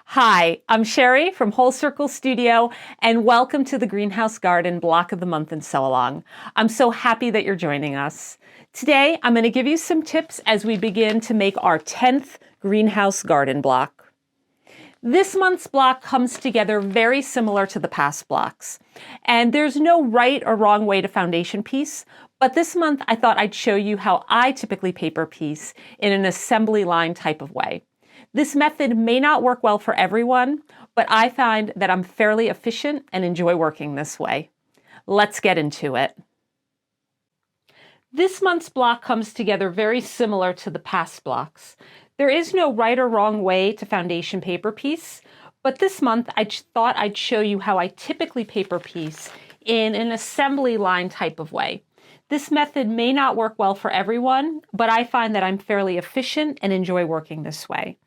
Hi, I'm Sherry from Whole Circle Studio, and welcome to the Greenhouse Garden Block of the Month and Sew Along. I'm so happy that you're joining us. Today, I'm going to give you some tips as we begin to make our 10th greenhouse garden block. This month's block comes together very similar to the past blocks, and there's no right or wrong way to foundation piece, but this month I thought I'd show you how I typically paper piece in an assembly line type of way. This method may not work well for everyone, but I find that I'm fairly efficient and enjoy working this way. Let's get into it. This month's block comes together very similar to the past blocks. There is no right or wrong way to foundation paper piece, but this month I thought I'd show you how I typically paper piece in an assembly line type of way. This method may not work well for everyone, but I find that I'm fairly efficient and enjoy working this way.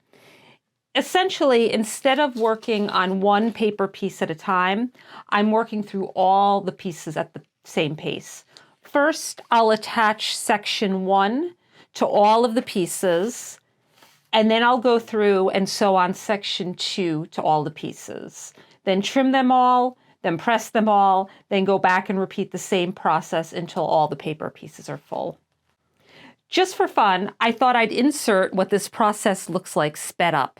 Essentially, instead of working on one paper piece at a time, I'm working through all the pieces at the same pace. First, I'll attach section 1 to all of the pieces, and then I'll go through and sew on section 2 to all the pieces. Then trim them all, then press them all, then go back and repeat the same process until all the paper pieces are full. Just for fun, I thought I'd insert what this process looks like sped up.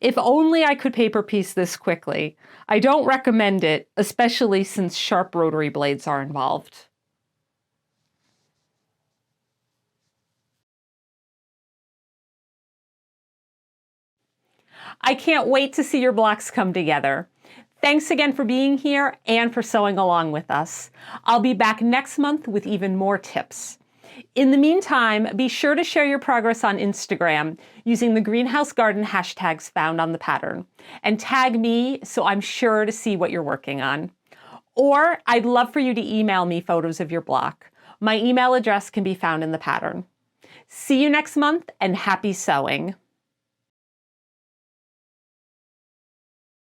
If only I could paper piece this quickly. I don't recommend it, especially since sharp rotary blades are involved. I can't wait to see your blocks come together. Thanks again for being here and for sewing along with us. I'll be back next month with even more tips. In the meantime, be sure to share your progress on Instagram using the Greenhouse Garden hashtags found on the pattern, and tag me so I'm sure to see what you're working on. Or I'd love for you to email me photos of your block. My email address can be found in the pattern. See you next month, and happy sewing!